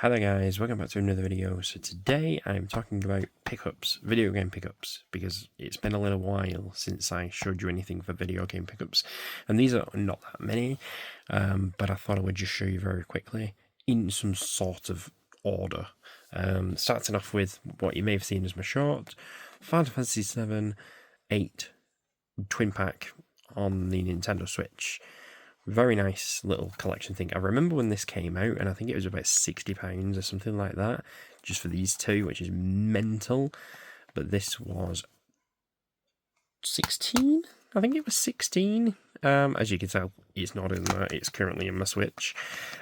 Hi there guys, welcome back to another video. So today I'm talking about pickups, video game pickups, because it's been a little while since I showed you anything for video game pickups, and these are not that many, but I thought I would just show you very quickly in some sort of order. Starting off with what you may have seen as my short, Final Fantasy 7, 8 Twin Pack on the Nintendo Switch. Very nice little collection thing. I remember when this came out, and I think it was about £60 or something like that, just for these two, which is mental. But this was 16? I think it was 16. As you can tell, it's not in there. It's currently in my Switch.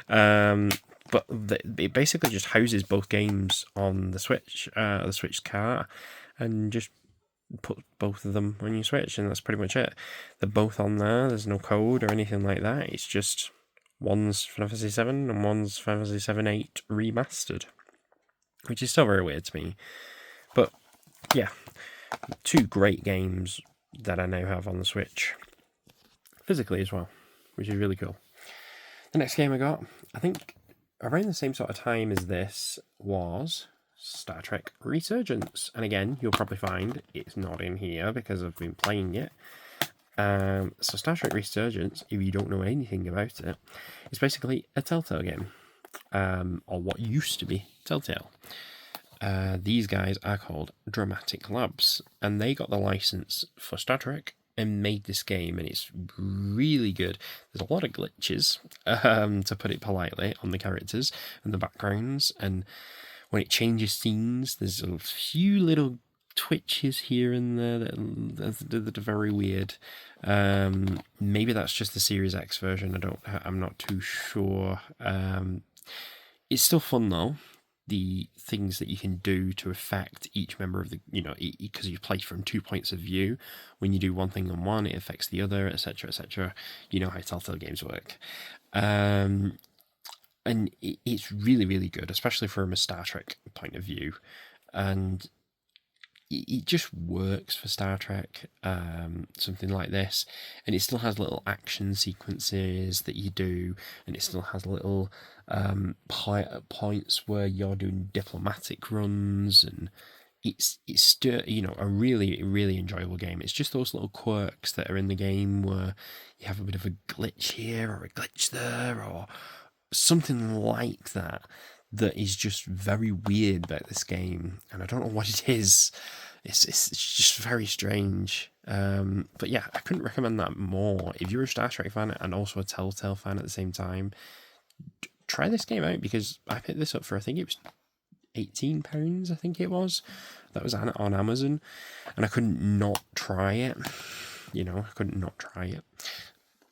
But it basically just houses both games on the Switch cart, and just put both of them on your Switch, and that's pretty much it. They're both on there. There's no code or anything like that. It's just one's Final Fantasy 7 and one's Final Fantasy 7 8 remastered, which is still very weird to me. But yeah, two great games that I now have on the Switch physically as well, which is really cool. The next game I got, I think around the same sort of time as this, was Star Trek Resurgence, and again you'll probably find it's not in here because I've been playing it. So Star Trek Resurgence, if you don't know anything about it, it's basically a Telltale game, or what used to be Telltale. These guys are called Dramatic Labs, and they got the license for Star Trek and made this game, and it's really good. There's a lot of glitches, to put it politely, on the characters and the backgrounds, and when it changes scenes, there's a few little twitches here and there that are very weird. Maybe that's just the Series X version. I'm not too sure. It's still fun though. The things that you can do to affect each member of the, because you play from 2 points of view. When you do one thing on one, it affects the other, etc., etc. You know how Telltale games work. And it's really, really good, especially from a Star Trek point of view. And it just works for Star Trek, something like this. And it still has little action sequences that you do, and it still has little points where you're doing diplomatic runs, and it's still, a really, really enjoyable game. It's just those little quirks that are in the game where you have a bit of a glitch here or a glitch there, or something like that is just very weird about this game, and I don't know what it is. It's just very strange. But yeah, I couldn't recommend that more. If you're a Star Trek fan and also a Telltale fan at the same time, try this game out, because I picked this up for, I think it was £18, I think it was. That was on Amazon, and I couldn't not try it. I couldn't not try it.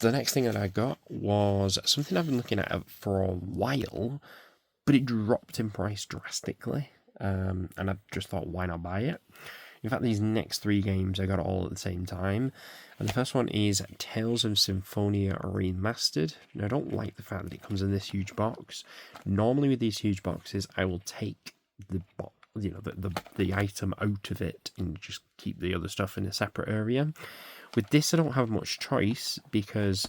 The next thing that I got was something I've been looking at for a while, but it dropped in price drastically, and I just thought, why not buy it? In fact, these next three games I got all at the same time, and the first one is Tales of Symphonia Remastered. Now, I don't like the fact that it comes in this huge box. Normally with these huge boxes, I will take the item out of it and just keep the other stuff in a separate area. With this, I don't have much choice, because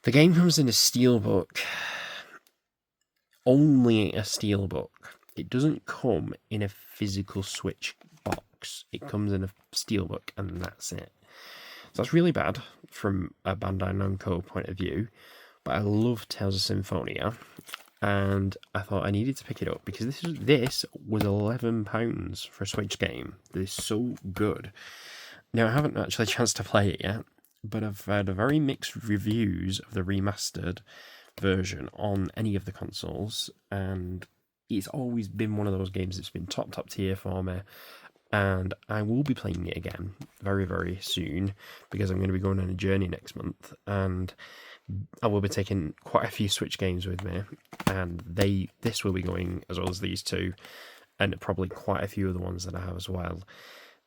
the game comes in a steelbook, only a steelbook. It doesn't come in a physical Switch box. It comes in a steelbook, and that's it. So that's really bad from a Bandai Namco point of view, but I love Tales of Symphonia, and I thought I needed to pick it up because this was £11 for a Switch game. That is so good. Now, I haven't actually had a chance to play it yet, but I've had very mixed reviews of the remastered version on any of the consoles, and it's always been one of those games that's been top tier for me, and I will be playing it again very, very soon, because I'm going to be going on a journey next month, and I will be taking quite a few Switch games with me, and this will be going as well as these two, and probably quite a few other ones that I have as well.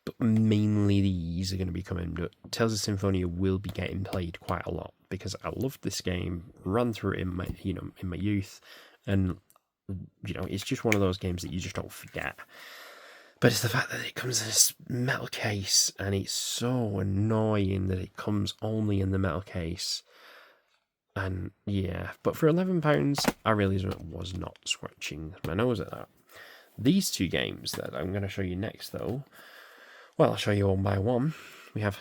But mainly these are going to be coming. But Tales of Symphonia will be getting played quite a lot, because I loved this game, ran through it in my youth, and it's just one of those games that you just don't forget. But it's the fact that it comes in this metal case, and it's so annoying that it comes only in the metal case. And yeah, but for £11, I really was not scratching my nose at that. These two games that I'm going to show you next, though, well, I'll show you one by one. We have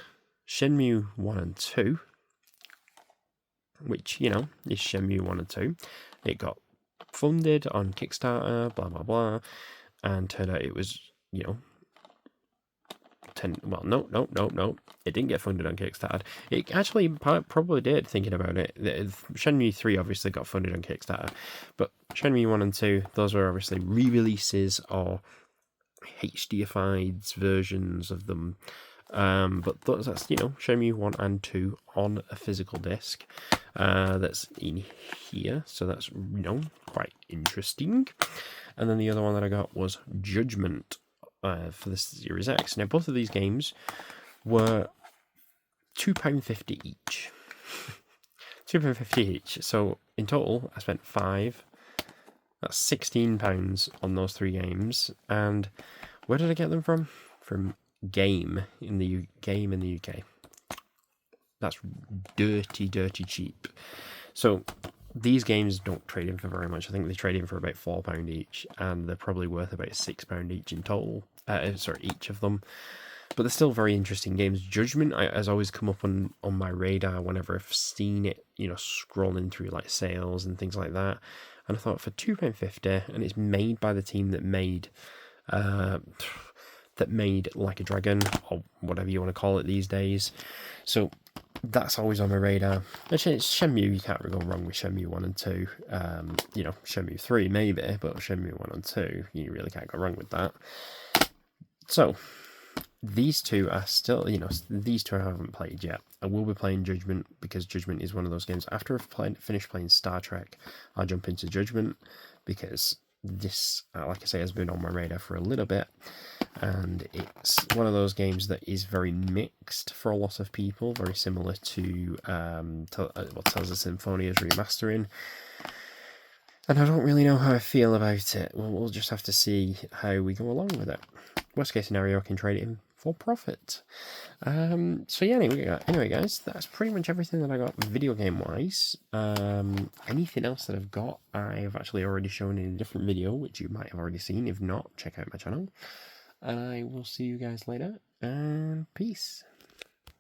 Shenmue 1 and 2, which, you know, is Shenmue 1 and 2. It got funded on Kickstarter, blah, blah, blah, and turned out it was, you know, no. It didn't get funded on Kickstarter. It actually probably did, thinking about it. Shenmue 3 obviously got funded on Kickstarter, but Shenmue 1 and 2, those were obviously re-releases or HDified versions of them. But that's, you know, Shenmue 1 and 2 on a physical disc. That's in here, so that's, you know, quite interesting. And then the other one that I got was Judgment for the Series X. Now, both of these games were £2.50 each. £2.50 each. So in total, I spent £5. That's £16 on those three games. And where did I get them from? From Game in the UK. That's dirty cheap. So these games don't trade in for very much. I think they trade in for about £4 each, and they're probably worth about £6 each in total. Each of them. But they're still very interesting games. Judgment has always come up on my radar whenever I've seen it, you know, scrolling through like sales and things like that. And I thought, for £2.50, and it's made by the team that made Like a Dragon, or whatever you want to call it these days. So that's always on my radar. Actually, it's Shenmue. You can't really go wrong with Shenmue 1 and 2. You know, Shenmue 3 maybe, but Shenmue 1 and 2, you really can't go wrong with that. So these two are still, you know, these two I haven't played yet. I will be playing Judgment, because Judgment is one of those games. After I've finished playing Star Trek, I'll jump into Judgment, because this, like I say, has been on my radar for a little bit, and it's one of those games that is very mixed for a lot of people, very similar to Tales of Symphonia's remastering. And I don't really know how I feel about it. We'll just have to see how we go along with it. Worst case scenario, I can trade it in for profit. So yeah, anyway, guys, that's pretty much everything that I got video game wise. Anything else that I've got, I've actually already shown in a different video, which you might have already seen. If not, check out my channel. And I will see you guys later, and peace.